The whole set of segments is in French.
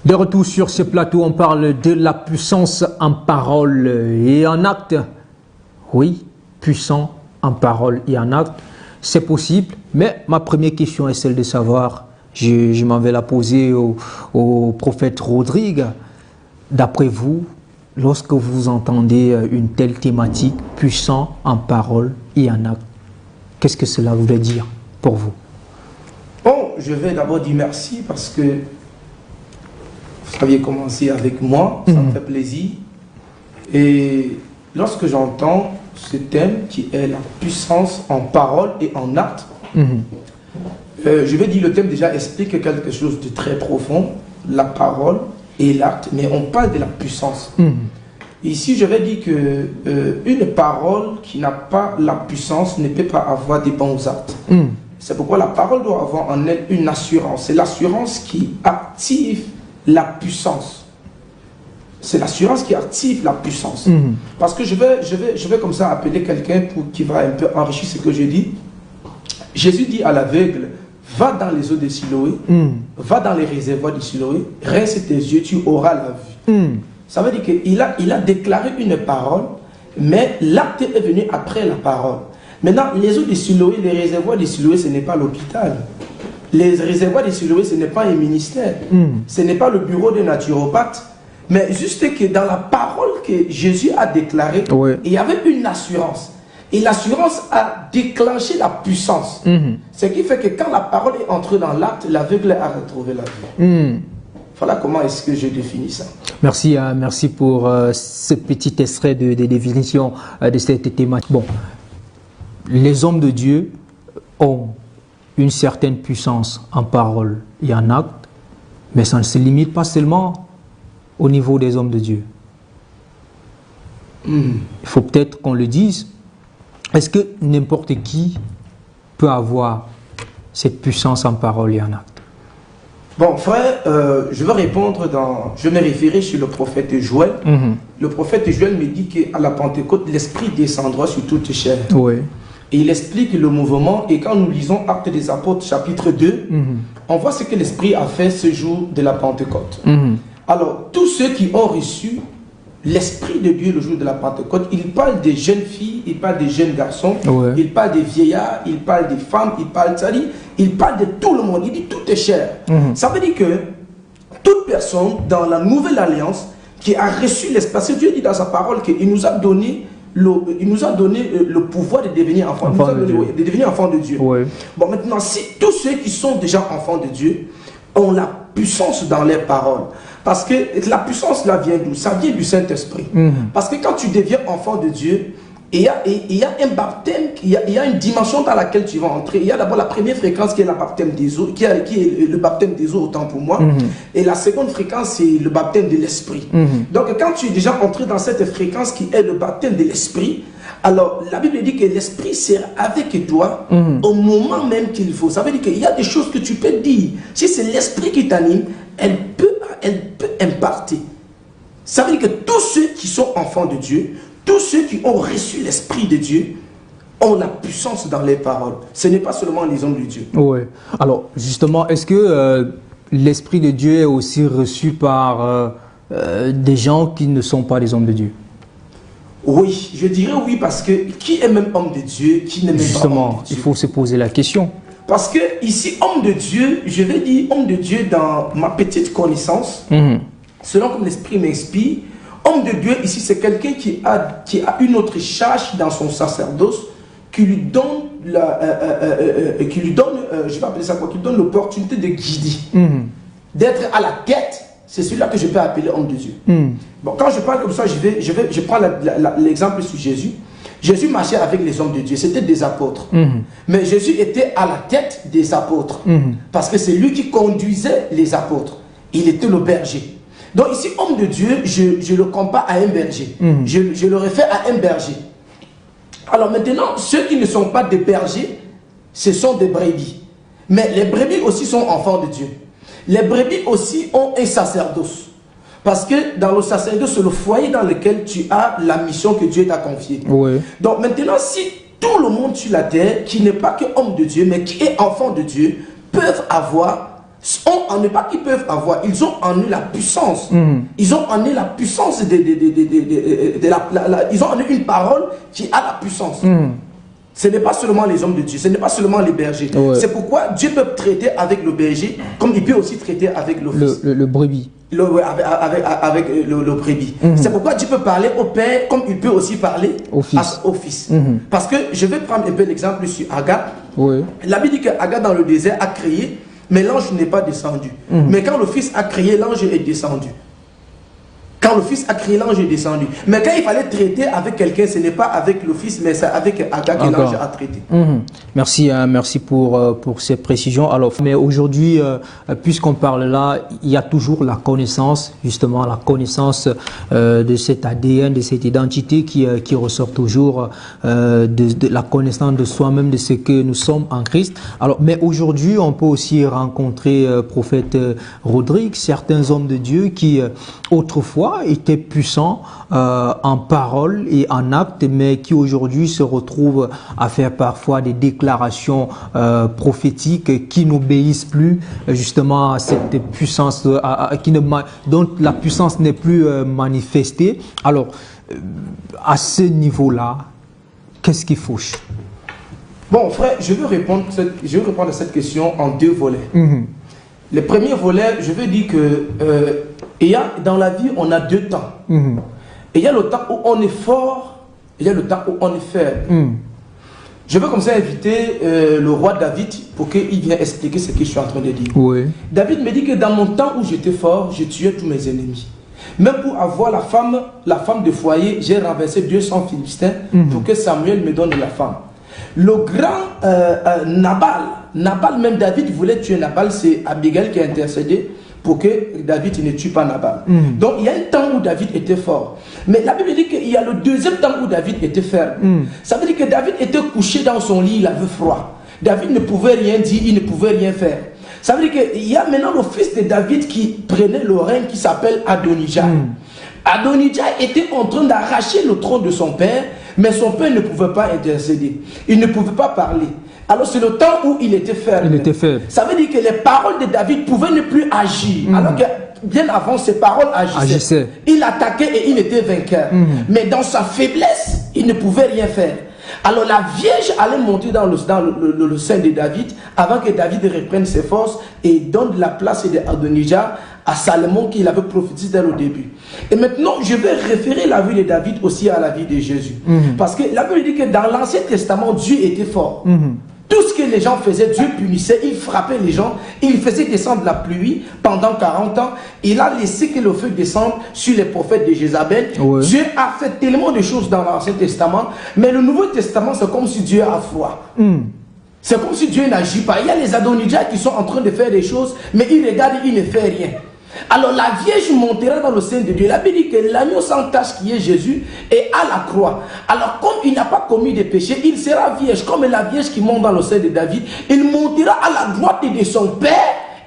De retour sur ce plateau, on parle de la puissance en parole et en acte. Oui, puissant en parole et en acte, c'est possible. Mais ma première question est celle de savoir, je m'en vais la poser au prophète Rodrigue. D'après vous, lorsque vous entendez une telle thématique, puissant en parole et en acte, qu'est-ce que cela voudrait dire pour vous? Bon, je vais d'abord dire merci parce que vous aviez commencé avec moi, ça me fait plaisir. Et lorsque j'entends ce thème qui est la puissance en parole et en acte, je vais dire le thème déjà explique quelque chose de très profond, la parole et l'acte, mais on parle de la puissance. Ici, je vais dire que une parole qui n'a pas la puissance ne peut pas avoir des bons actes. C'est pourquoi la parole doit avoir en elle une assurance. C'est l'assurance qui active la puissance. C'est l'assurance qui active la puissance. Parce que je vais comme ça appeler quelqu'un qui va un peu enrichir ce que je dis. Jésus dit à l'aveugle, va dans les eaux de Siloé, va dans les réservoirs de Siloé, rince tes yeux, tu auras la vue. Ça veut dire qu'il a déclaré une parole, mais l'acte est venu après la parole. Maintenant, les eaux de Siloé, les réservoirs de Siloé, ce n'est pas l'hôpital. Les réservoirs de Siloé, ce n'est pas un ministère. Ce n'est pas le bureau des naturopathes. Mais juste que dans la parole que Jésus a déclarée, il y avait une assurance. Et l'assurance a déclenché la puissance. Ce qui fait que quand la parole est entrée dans l'acte, l'aveugle a retrouvé la vue. Voilà comment est-ce que je définis ça. Merci, merci pour ce petit extrait de définition de cette thématique. Bon, les hommes de Dieu ont une certaine puissance en parole et en acte, mais ça ne se limite pas seulement au niveau des hommes de Dieu. Il faut peut-être qu'on le dise. Est-ce que n'importe qui peut avoir cette puissance en parole et en acte? Bon, frère, je vais répondre je me référer sur le prophète Joël. Le prophète Joël me dit qu'à la Pentecôte, l'Esprit descendra sur toute chair. Et il explique le mouvement. Et quand nous lisons Actes des Apôtres, chapitre 2, on voit ce que l'Esprit a fait ce jour de la Pentecôte. Alors, tous ceux qui ont reçu l'Esprit de Dieu le jour de la Pentecôte, il parle des jeunes filles, il parle des jeunes garçons, il parle des vieillards, il parle des femmes, il parle de tout le monde, il dit tout est cher. Ça veut dire que toute personne dans la nouvelle alliance qui a reçu l'Esprit, parce que Dieu dit dans sa parole qu'il nous a donné le pouvoir de devenir enfant, de devenir enfant de Dieu. Bon, maintenant, si tous ceux qui sont déjà enfants de Dieu ont la puissance dans leurs paroles, parce que la puissance là vient d'où? Ça vient du Saint-Esprit. Parce que quand tu deviens enfant de Dieu, il y a un baptême, il y a une dimension dans laquelle tu vas entrer. Il y a d'abord la première fréquence qui est le baptême des eaux, qui est le baptême des eaux autant pour moi. Et la seconde fréquence, c'est le baptême de l'Esprit. Donc quand tu es déjà entré dans cette fréquence qui est le baptême de l'Esprit, alors la Bible dit que l'Esprit sera avec toi au moment même qu'il faut. Ça veut dire qu'il y a des choses que tu peux dire. Si c'est l'Esprit qui t'anime, elle peut imparter. Ça veut dire que tous ceux qui sont enfants de Dieu, tous ceux qui ont reçu l'Esprit de Dieu ont la puissance dans les paroles. Ce n'est pas seulement les hommes de Dieu. Alors, justement, est-ce que l'Esprit de Dieu est aussi reçu par des gens qui ne sont pas des hommes de Dieu? Oui, je dirais oui, parce que qui est même homme de Dieu, qui n'est même pas homme de Dieu? Justement, il faut se poser la question. Parce que ici, homme de Dieu, je vais dire homme de Dieu dans ma petite connaissance, selon comme l'Esprit m'inspire. Homme de Dieu, ici, c'est quelqu'un qui a une autre charge dans son sacerdoce, qui lui donne, je vais appeler ça quoi, qui lui donne l'opportunité de guider, d'être à la tête. C'est celui-là que je peux appeler homme de Dieu. Bon, quand je parle comme ça, je prends l'exemple sur Jésus. Jésus marchait avec les hommes de Dieu, c'était des apôtres. Mais Jésus était à la tête des apôtres, parce que c'est lui qui conduisait les apôtres. Il était le berger. Donc ici, homme de Dieu, je le compare à un berger. Je le réfère à un berger. Alors maintenant, ceux qui ne sont pas des bergers, ce sont des brebis. Mais les brebis aussi sont enfants de Dieu. Les brebis aussi ont un sacerdoce. Parce que dans le sacerdoce, c'est le foyer dans lequel tu as la mission que Dieu t'a confiée. Donc maintenant, si tout le monde sur la terre, qui n'est pas que homme de Dieu, mais qui est enfant de Dieu, peuvent avoir ont en eux, pas qu'ils peuvent avoir, ils ont en eux la puissance. Ils ont en eux la puissance ils ont en eux une parole qui a la puissance. Ce n'est pas seulement les hommes de Dieu, ce n'est pas seulement les bergers. Ouais. C'est pourquoi Dieu peut traiter avec le berger, comme il peut aussi traiter avec le fils. Le brebis. Avec le brebis. C'est pourquoi Dieu peut parler au père, comme il peut aussi parler au fils. Parce que je vais prendre un peu l'exemple sur Agar. Ouais. La Bible dit qu'Agar dans le désert a crié, mais l'ange n'est pas descendu. Mais quand le fils a crié, l'ange est descendu. Quand le fils a crié, l'ange est descendu. Mais quand il fallait traiter avec quelqu'un, ce n'est pas avec le fils, mais c'est avec Agar que l'ange a traité. Merci, merci pour ces précisions. Alors, mais aujourd'hui, puisqu'on parle là, il y a toujours la connaissance, justement, la connaissance de cet ADN, de cette identité qui ressort toujours, de la connaissance de soi-même, de ce que nous sommes en Christ. Alors, mais aujourd'hui, on peut aussi rencontrer prophète Rodrigue, certains hommes de Dieu qui, autrefois, étaient puissants en parole et en acte, mais qui aujourd'hui se retrouvent à faire parfois des déclarations prophétiques qui n'obéissent plus justement à cette puissance, dont la puissance n'est plus manifestée. Alors, à ce niveau-là, qu'est-ce qui fauche? Bon, frère, je veux répondre à cette question en deux volets. Le premier volet, je veux dire que dans la vie, on a deux temps. Et il y a le temps où on est fort, et il y a le temps où on est faible. Je veux comme ça inviter le roi David pour qu'il vienne expliquer ce que je suis en train de dire. Oui. David me dit que dans mon temps où j'étais fort, je tuais tous mes ennemis. Même pour avoir la femme de foyer, j'ai renversé 200 Philistins pour que Samuel me donne la femme. Le grand Nabal, même David voulait tuer Nabal, c'est Abigail qui a intercédé pour que David ne tue pas Nabal. Donc il y a un temps où David était fort. Mais la Bible dit qu'il y a le deuxième temps où David était ferme. Ça veut dire que David était couché dans son lit, il avait froid. David ne pouvait rien dire, il ne pouvait rien faire. Ça veut dire qu'il y a maintenant le fils de David qui prenait le règne, qui s'appelle Adonijah. Adonijah était en train d'arracher le trône de son père, mais son père ne pouvait pas intercéder. Il ne pouvait pas parler. Alors c'est le temps où il était faible. Ça veut dire que les paroles de David pouvaient ne plus agir. Alors que bien avant, ses paroles agissaient. Il attaquait et il était vainqueur. Mais dans sa faiblesse, il ne pouvait rien faire. Alors la Vierge allait monter dans le sein de David avant que David reprenne ses forces et donne la place d'Adonijah à Salomon qu'il avait prophétisé dès le début. Et maintenant, je vais référer la vie de David aussi à la vie de Jésus. Parce que la Bible dit que dans l'Ancien Testament, Dieu était fort. Tout ce que les gens faisaient, Dieu punissait, il frappait les gens, il faisait descendre la pluie pendant 40 ans. Il a laissé que le feu descende sur les prophètes de Jézabel. Dieu a fait tellement de choses dans l'Ancien Testament, mais le Nouveau Testament, c'est comme si Dieu a froid. C'est comme si Dieu n'agit pas. Il y a les Adonijah qui sont en train de faire des choses, mais ils regardent, ils ne font rien. Alors la Vierge montera dans le sein de Dieu. La Bible dit que l'agneau sans tache qui est Jésus est à la croix. Alors comme il n'a pas commis de péché, il sera vierge. Comme la Vierge qui monte dans le sein de David, il montera à la droite de son Père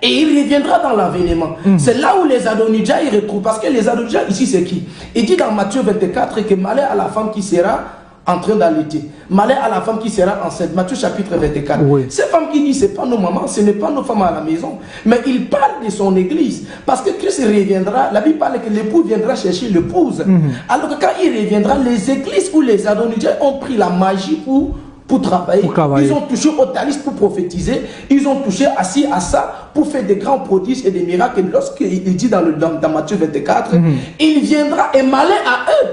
et il reviendra dans l'avènement. C'est là où les Adonijah y retrouvent. Parce que les Adonijah ici c'est qui? Il dit dans Matthieu 24 que malheur à la femme qui sera en train d'allaiter. Malheur à la femme qui sera enceinte. Matthieu chapitre 24. Cette femme qui dit, ce n'est pas nos mamans, ce n'est pas nos femmes à la maison. Mais il parle de son église. Parce que Christ reviendra, la Bible parle que l'époux viendra chercher l'épouse. Alors que quand il reviendra, les églises où les Adonijah ont pris la magie pour travailler. Ils ont touché au talis pour prophétiser. Ils ont touché assis à ça pour faire des grands prodiges et des miracles. Lorsqu'il dit dans Matthieu 24, il viendra et malheur à eux.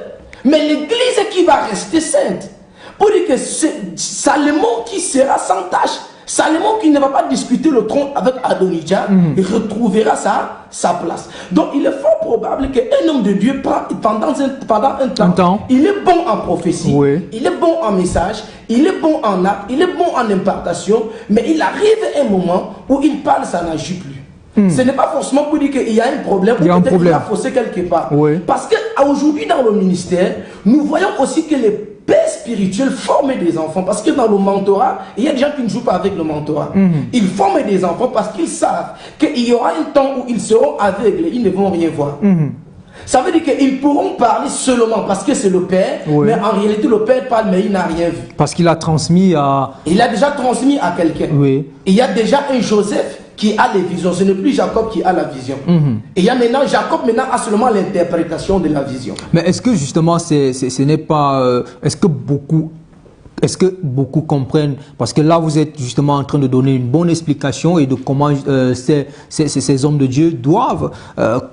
Mais l'église qui va rester sainte, pour dire que c'est Salomon qui sera sans tâche, Salomon qui ne va pas discuter le trône avec Adonijah, il retrouvera sa place. Donc il est fort probable qu'un homme de Dieu, pendant un temps, il est bon en prophétie, il est bon en message, il est bon en acte, il est bon en impartation, mais il arrive un moment où il parle, ça n'agit plus. Ce n'est pas forcément pour dire qu'il y a un problème ou peut-être qu'il a faussé quelque part. Parce qu'aujourd'hui dans le ministère, nous voyons aussi que les pères spirituels forment des enfants. Parce que dans le mentorat, il y a des gens qui ne jouent pas avec le mentorat. Ils forment des enfants parce qu'ils savent qu'il y aura un temps où ils seront aveugles, ils ne vont rien voir. Ça veut dire qu'ils pourront parler seulement parce que c'est le père, mais en réalité le père parle mais il n'a rien vu. Parce qu'il a transmis à... Il a déjà transmis à quelqu'un. Il y a déjà un Joseph qui a les visions, ce n'est plus Jacob qui a la vision. Et il y a maintenant, Jacob maintenant a seulement l'interprétation de la vision. Mais est-ce que justement, ce n'est pas... est-ce que beaucoup comprennent, parce que là vous êtes justement en train de donner une bonne explication et de comment ces hommes de Dieu doivent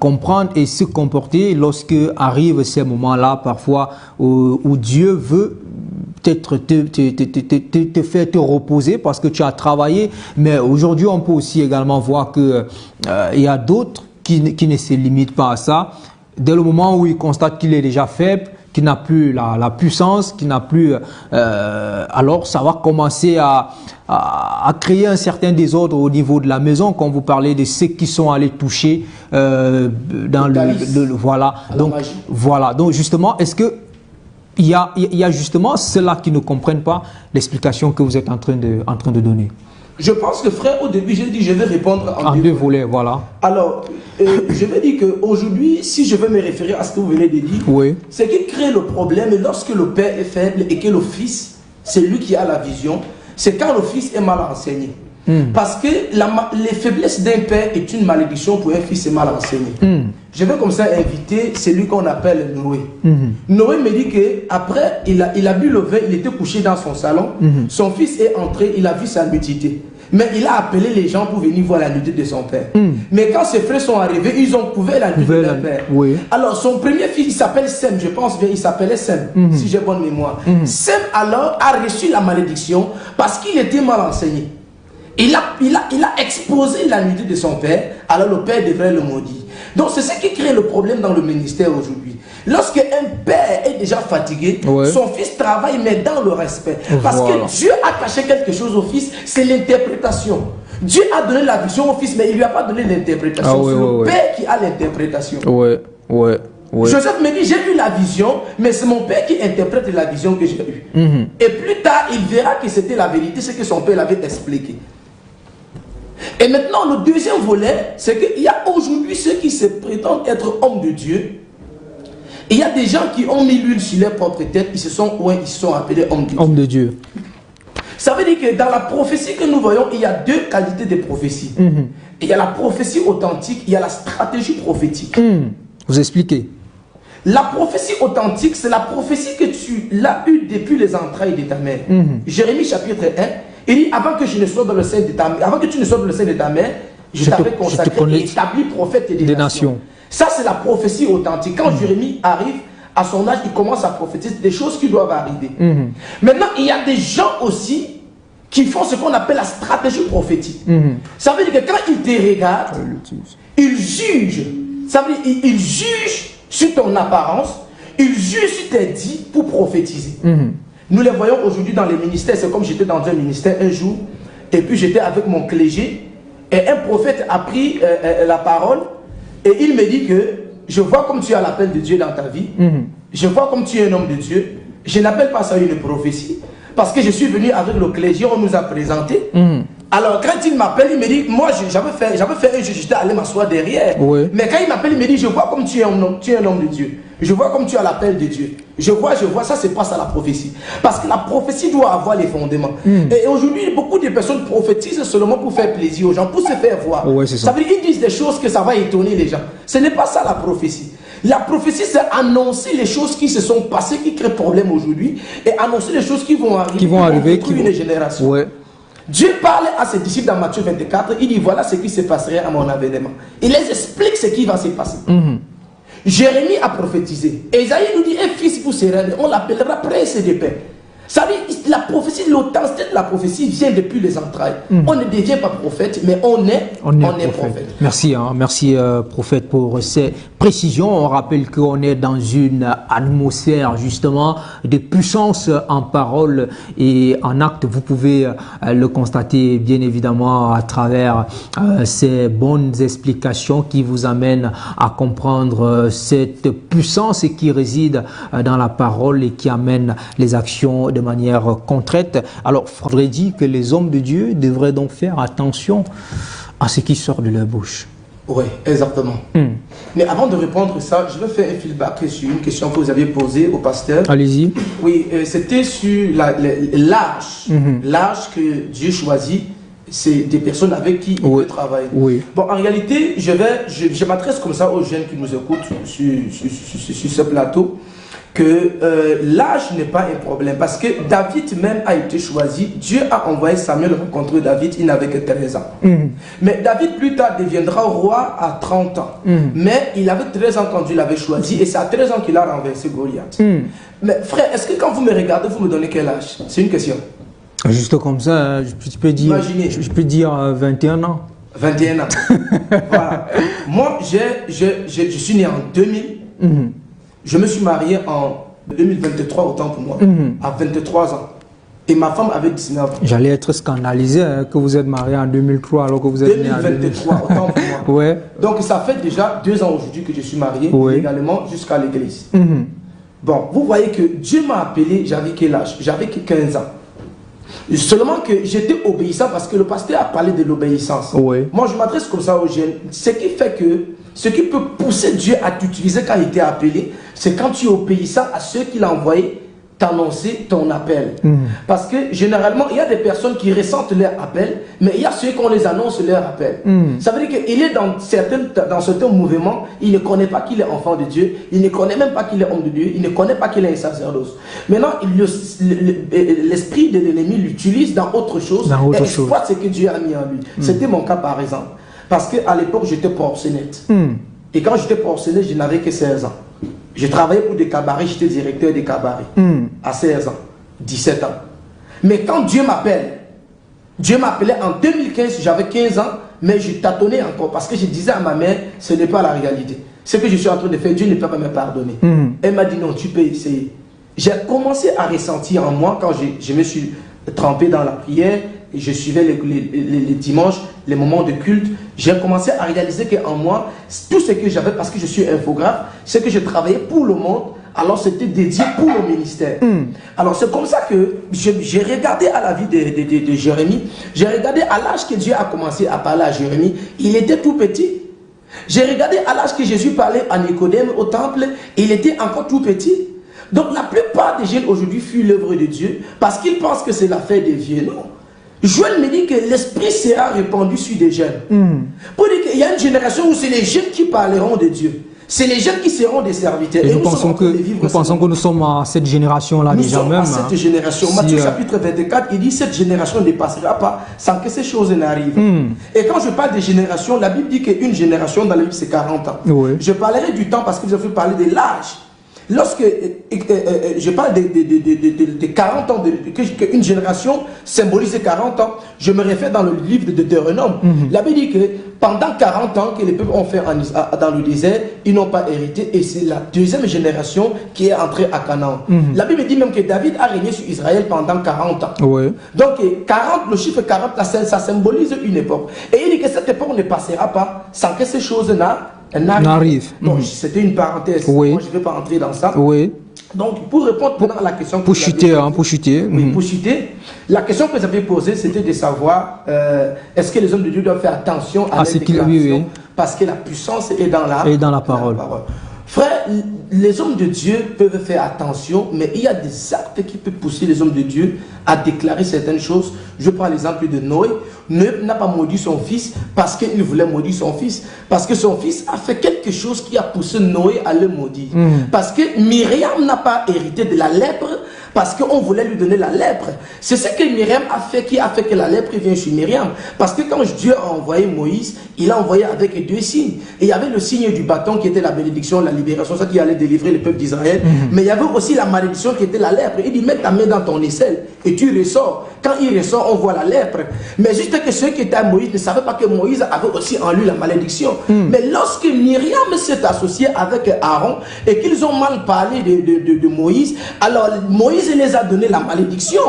comprendre et se comporter lorsque arrivent ces moments-là parfois où Dieu veut peut-être te faire te reposer parce que tu as travaillé, mais aujourd'hui on peut aussi également voir que il y a d'autres qui ne se limitent pas à ça. Dès le moment où ils constatent qu'il est déjà faible, qui n'a plus la puissance, qui n'a plus... alors, ça va commencer à créer un certain désordre au niveau de la maison, quand vous parlez de ceux qui sont allés toucher dans voilà. Donc, voilà. Donc, justement, est-ce que il y a justement ceux-là qui ne comprennent pas l'explication que vous êtes en train de donner? Je pense que frère, au début, j'ai dit je vais répondre en deux volets. Voilà. Alors, je vais dire qu'aujourd'hui, si je veux me référer à ce que vous venez de dire, oui, c'est qui crée le problème lorsque le père est faible et que le fils, c'est lui qui a la vision, c'est quand le fils est mal enseigné. Parce que les faiblesses d'un père est une malédiction pour un fils mal enseigné. Je vais comme ça inviter celui qu'on appelle Noé. Noé me dit qu'après, il a bu le vin, il était couché dans son salon. Son fils est entré, il a vu sa nudité. Mais il a appelé les gens pour venir voir la nudité de son père. Mais quand ses frères sont arrivés, ils ont couvert la nudité de leur père. Oui. Alors, son premier fils, il s'appelle Sem, je pense bien, il s'appelait Sem, si j'ai bonne mémoire. Sem, alors, a reçu la malédiction parce qu'il était mal enseigné. Il a exposé la nudité de son père, alors le père devrait le maudire. Donc c'est ce qui crée le problème dans le ministère aujourd'hui. Lorsque un père est déjà fatigué, son fils travaille mais dans le respect. Parce que Dieu a caché quelque chose au fils, c'est l'interprétation. Dieu a donné la vision au fils, mais il ne lui a pas donné l'interprétation. C'est le père qui a l'interprétation. Joseph me dit, j'ai eu la vision, mais c'est mon père qui interprète la vision que j'ai eue. Et plus tard, il verra que c'était la vérité, ce que son père l'avait expliqué. Et maintenant, le deuxième volet, c'est qu'il y a aujourd'hui ceux qui se prétendent être hommes de Dieu. Et il y a des gens qui ont mis l'huile sur leur propre tête, ils se sont appelés hommes de Dieu. Ça veut dire que dans la prophétie que nous voyons, il y a deux qualités de prophétie. Il y a la prophétie authentique, il y a la stratégie prophétique. Vous expliquez. La prophétie authentique, c'est la prophétie que tu l'as eue depuis les entrailles de ta mère. Jérémie chapitre 1. Il dit, avant que tu ne sois dans le sein de ta mère, je t'avais consacré et établi prophète des nations. Ça, c'est la prophétie authentique. Quand Jérémie arrive à son âge, il commence à prophétiser des choses qui doivent arriver. Maintenant, il y a des gens aussi qui font ce qu'on appelle la stratégie prophétique. Ça veut dire que quand ils te regardent, ils jugent. Ça veut dire qu'ils jugent sur ton apparence, ils jugent sur tes dits pour prophétiser. Nous les voyons aujourd'hui dans les ministères. C'est comme j'étais dans un ministère un jour, et puis j'étais avec mon clergé, et un prophète a pris la parole, et il me dit que je vois comme tu as l'appel de Dieu dans ta vie, je vois comme tu es un homme de Dieu, je n'appelle pas ça une prophétie, parce que je suis venu avec le clergé, on nous a présenté. Alors quand il m'appelle, il me dit, moi j'avais fait un jeu, j'étais allé m'asseoir derrière. Mais quand il m'appelle, il me dit, je vois comme tu es un homme de Dieu. Je vois comme tu as l'appel de Dieu. Je vois, ça c'est pas ça la prophétie. Parce que la prophétie doit avoir les fondements. Et aujourd'hui, beaucoup de personnes prophétisent seulement pour faire plaisir aux gens, pour se faire voir. Ça veut dire qu'ils disent des choses que ça va étonner les gens. Ce n'est pas ça la prophétie. La prophétie, c'est annoncer les choses qui se sont passées, qui créent problème aujourd'hui, et annoncer les choses qui vont arriver, pour une génération. Dieu parle à ses disciples dans Matthieu 24, il dit voilà ce qui se passerait à mon avènement. Il les explique ce qui va se passer. Jérémie a prophétisé. Esaïe nous dit, un fils vous sera, on l'appellera prince de paix. Ça veut dire, la prophétie, l'authenticité de la prophétie vient depuis les entrailles. On ne devient pas prophète, mais on est prophète. Merci, merci prophète pour ces précisions. On rappelle qu'on est dans une atmosphère justement de puissance en parole et en acte. Vous pouvez le constater bien évidemment à travers ces bonnes explications qui vous amènent à comprendre cette puissance qui réside dans la parole et qui amène les actions de manière concrète. Alors, il faudrait dire que les hommes de Dieu devraient donc faire attention à ce qui sort de leur bouche. Oui, exactement. Mais avant de répondre à ça, je vais faire un feedback sur une question que vous aviez posée au pasteur. Allez-y. Oui, c'était sur l'âge. L'âge que Dieu choisit c'est des personnes avec qui il veut travailler. Bon, en réalité, je m'adresse comme ça aux jeunes qui nous écoutent sur ce plateau, que l'âge n'est pas un problème, parce que David même a été choisi. Dieu a envoyé Samuel rencontrer David, il n'avait que 13 ans. Mais David plus tard deviendra roi à 30 ans. Mais il avait 13 ans quand Dieu l'avait choisi, et c'est à 13 ans qu'il a renversé Goliath. Mais frère, est-ce que quand vous me regardez, vous me donnez quel âge? C'est une question. Juste comme ça, je peux dire, je peux dire 21 ans. 21 ans. Voilà. Moi, je suis né en 2000. Je me suis marié en 2023, autant pour moi, à 23 ans. Et ma femme avait 19 ans. J'allais être scandalisé que vous êtes marié en 2003 alors que vous êtes né en 2023, autant pour moi. Donc ça fait déjà 2 ans aujourd'hui que je suis marié, également jusqu'à l'église. Bon, vous voyez que Dieu m'a appelé, j'avais quel âge? J'avais 15 ans. Seulement que j'étais obéissant parce que le pasteur a parlé de l'obéissance. Moi, je m'adresse comme ça aux jeunes. Ce qui peut pousser Dieu à t'utiliser quand il t'a appelé, c'est quand tu es obéissant à ceux qu'il a envoyés t'annoncer ton appel. Parce que généralement, il y a des personnes qui ressentent leur appel, mais il y a ceux qu'on les annonce leur appel. Ça veut dire qu'il est dans certains mouvements, il ne connaît pas qu'il est enfant de Dieu, il ne connaît même pas qu'il est homme de Dieu, il ne connaît pas qu'il est un sacerdoce. Maintenant, l'esprit de l'ennemi l'utilise dans autre chose et exploite ce que Dieu a mis en lui. C'était mon cas par exemple. Parce qu'à l'époque, j'étais proxénète. Et quand j'étais proxénète, je n'avais que 16 ans. Je travaillais pour des cabarets, j'étais directeur des cabarets à 16 ans, 17 ans. Mais quand Dieu m'appelle, Dieu m'appelait en 2015, j'avais 15 ans, mais je tâtonnais encore parce que je disais à ma mère, ce n'est pas la réalité. Ce que je suis en train de faire, Dieu ne peut pas me pardonner. Elle m'a dit non, tu peux essayer. J'ai commencé à ressentir en moi, quand je me suis trempé dans la prière, et je suivais les dimanches, les moments de culte, j'ai commencé à réaliser qu'en moi, tout ce que j'avais, parce que je suis infographe, c'est que je travaillais pour le monde, alors c'était dédié pour le ministère. Alors c'est comme ça que j'ai regardé à la vie de Jérémie, j'ai regardé à l'âge que Dieu a commencé à parler à Jérémie, il était tout petit. J'ai regardé à l'âge que Jésus parlait à Nicodème au temple, il était encore tout petit. Donc la plupart des jeunes aujourd'hui fuient l'œuvre de Dieu parce qu'ils pensent que c'est l'affaire des vieux. Non. Joël me dit que l'esprit sera répandu sur des jeunes. Pour dire qu'il y a une génération où c'est les jeunes qui parleront de Dieu. C'est les jeunes qui seront des serviteurs. Et nous pensons que nous sommes à cette génération-là déjà même. Nous sommes à cette génération. Matthieu chapitre 24, il dit cette génération ne passera pas sans que ces choses n'arrivent. Et quand je parle de génération, la Bible dit qu'une génération dans la Bible c'est 40 ans. Je parlerai du temps parce que je vais parler de l'âge. Lorsque je parle de 40 ans, qu'une génération symbolise 40 ans, je me réfère dans le livre de Deutéronome. La Bible dit que pendant 40 ans que les peuples ont fait dans le désert, ils n'ont pas hérité et c'est la deuxième génération qui est entrée à Canaan. La Bible dit même que David a régné sur Israël pendant 40 ans. Donc 40, le chiffre 40, ça symbolise une époque. Et il dit que cette époque ne passera pas sans que ces choses n'arrive. Donc c'était une parenthèse. Moi je ne vais pas entrer dans ça. Donc pour répondre à la question pour chuter, la question que j'avais posée c'était de savoir est-ce que les hommes de Dieu doivent faire attention à leurs déclarations parce que la puissance est dans la parole. Frère, les hommes de Dieu peuvent faire attention, mais il y a des actes qui peuvent pousser les hommes de Dieu à déclarer certaines choses. Je prends l'exemple de Noé. Noé n'a pas maudit son fils parce qu'il voulait maudire son fils. Parce que son fils a fait quelque chose qui a poussé Noé à le maudire. Parce que Myriam n'a pas hérité de la lèpre parce qu'on voulait lui donner la lèpre. C'est ce que Myriam a fait qui a fait que la lèpre vient sur Myriam. Parce que quand Dieu a envoyé Moïse, il a envoyé avec 2 signes. Et il y avait le signe du bâton qui était la bénédiction, la libération, ça qui allait délivrer le peuple d'Israël. Mais il y avait aussi la malédiction qui était la lèpre. Il dit, mets ta main dans ton aisselle et tu ressors. Quand il ressort, on voit la lèpre. Mais juste que ceux qui étaient à Moïse ne savaient pas que Moïse avait aussi en lui la malédiction. Mais lorsque Myriam s'est associée avec Aaron et qu'ils ont mal parlé de Moïse, alors Moïse les a donné la malédiction.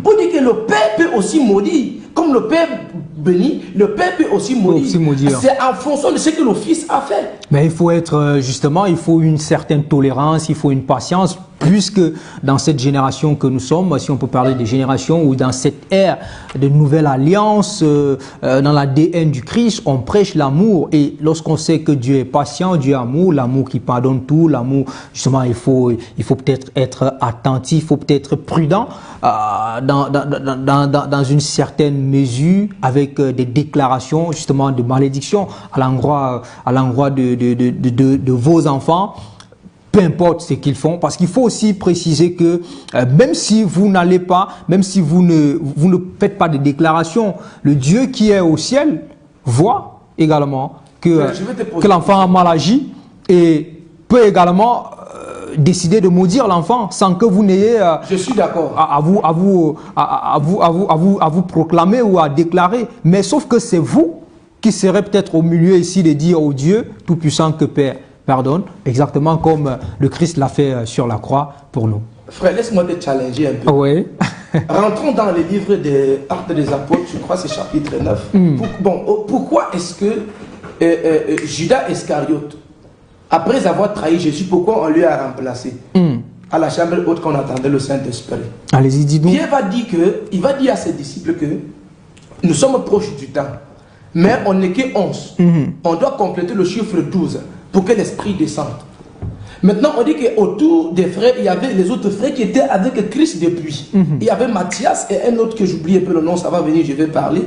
Pour dire que le Père peut aussi maudire. Comme le Père béni, le Père peut aussi maudire. C'est en fonction de ce que le Fils a fait. Mais il faut être, justement, il faut une certaine tolérance, il faut une patience, plus que dans cette génération que nous sommes, si on peut parler de génération, ou dans cette ère de nouvelle alliance, dans l'ADN du Christ, on prêche l'amour. Et lorsqu'on sait que Dieu est patient, Dieu est amour, l'amour qui pardonne tout, l'amour, justement, il faut peut-être être attentif, il faut peut-être être prudent dans une certaine mesure avec avec des déclarations justement de malédiction à l'endroit de vos enfants, peu importe ce qu'ils font, parce qu'il faut aussi préciser que même si vous n'allez pas, même si vous ne faites pas de déclarations, le Dieu qui est au ciel voit également que l'enfant a mal agi et peut également décider de maudire l'enfant sans que vous n'ayez je suis d'accord à vous proclamer ou à déclarer. Mais sauf que c'est vous qui serez peut-être au milieu ici de dire au Dieu Tout-Puissant que Père pardonne, exactement comme le Christ l'a fait sur la croix pour nous. Frère, laisse-moi te challenger un peu. Oui. Rentrons dans le livre des Actes des Apôtres, je crois c'est chapitre 9. Pourquoi est-ce que Judas Iscariote, après avoir trahi Jésus, pourquoi on lui a remplacé à la chambre haute qu'on attendait le Saint-Esprit? Allez-y, dis-nous. Pierre va dire à ses disciples que nous sommes proches du temps, mais on n'est que 11. On doit compléter le chiffre 12 pour que l'Esprit descende. Maintenant, on dit qu'autour des frères, il y avait les autres frères qui étaient avec Christ depuis. Il y avait Matthias et un autre que j'oublie un peu le nom, ça va venir, je vais parler.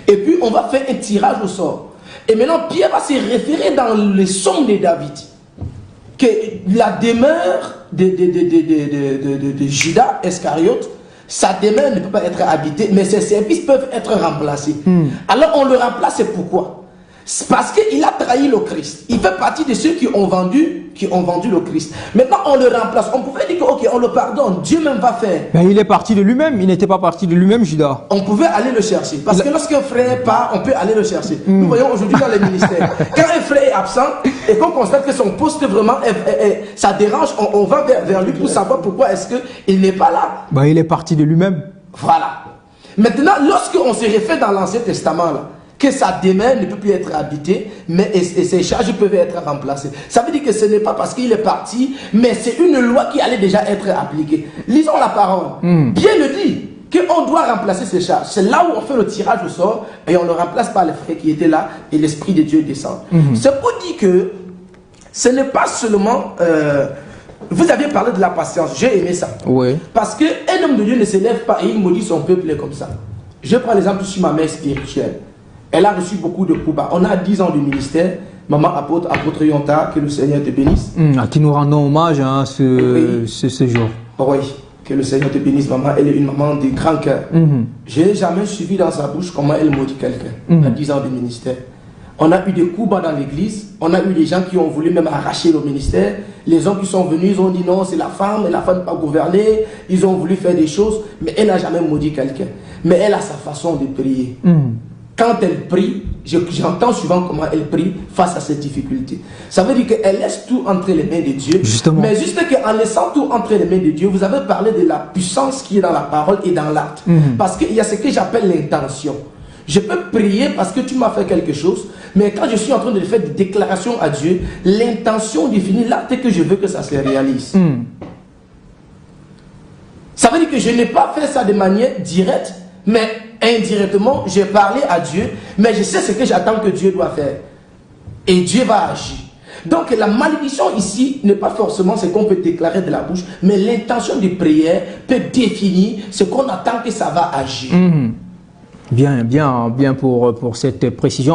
Et puis, on va faire un tirage au sort. Et maintenant, Pierre va se référer dans les psaumes de David que la demeure de Judas Iscariote, sa demeure ne peut pas être habitée, mais ses services peuvent être remplacés. Alors, on le remplace, c'est pourquoi? C'est parce qu'il a trahi le Christ. Il fait partie de ceux qui ont vendu le Christ. Maintenant, on le remplace. On pouvait dire que, ok, on le pardonne. Dieu même va faire. Mais il est parti de lui-même. Il n'était pas parti de lui-même, Judas. On pouvait aller le chercher. Parce que lorsqu'un frère part, on peut aller le chercher. Nous voyons aujourd'hui dans les ministères. Quand un frère est absent et qu'on constate que son poste vraiment, ça dérange, on va vers lui pour savoir pourquoi est-ce qu'il n'est pas là. Ben, il est parti de lui-même. Voilà. Maintenant, lorsqu'on se réfère dans l'Ancien Testament, là, que sa demeure ne peut plus être habitée, mais et ses charges peuvent être remplacées. Ça veut dire que ce n'est pas parce qu'il est parti, mais c'est une loi qui allait déjà être appliquée. Lisons la parole. Bien le dit qu'on doit remplacer ses charges. C'est là où on fait le tirage au sort et on le remplace par les frères qui étaient là et l'Esprit de Dieu descend. C'est pour dire que ce n'est pas seulement... vous aviez parlé de la patience, j'ai aimé ça. Oui. Parce qu'un homme de Dieu ne se lève pas et il maudit son peuple comme ça. Je prends l'exemple sur ma mère spirituelle. Elle a reçu beaucoup de coups bas. On a 10 ans de ministère. Maman apôtre Yonta, que le Seigneur te bénisse. À qui nous rendons hommage ce jour. Oui, que le Seigneur te bénisse, maman. Elle est une maman de grand cœur. Je n'ai jamais suivi dans sa bouche comment elle maudit quelqu'un. À 10 ans de ministère. On a eu des coups bas dans l'église. On a eu des gens qui ont voulu même arracher le ministère. Les hommes qui sont venus, ils ont dit non, c'est la femme ne peut pas gouverner. Ils ont voulu faire des choses, mais elle n'a jamais maudit quelqu'un. Mais elle a sa façon de prier. Quand elle prie, j'entends souvent comment elle prie face à cette difficulté. Ça veut dire qu'elle laisse tout entre les mains de Dieu. Justement. Mais juste qu'en laissant tout entre les mains de Dieu, vous avez parlé de la puissance qui est dans la parole et dans l'acte. Parce qu'il y a ce que j'appelle l'intention. Je peux prier parce que tu m'as fait quelque chose, mais quand je suis en train de faire des déclarations à Dieu, l'intention définit l'acte que je veux que ça se réalise. Ça veut dire que je n'ai pas fait ça de manière directe, mais indirectement, j'ai parlé à Dieu, mais je sais ce que j'attends que Dieu doit faire. Et Dieu va agir. Donc la malédiction ici n'est pas forcément ce qu'on peut déclarer de la bouche, mais l'intention de prière peut définir ce qu'on attend que ça va agir. Bien pour cette précision.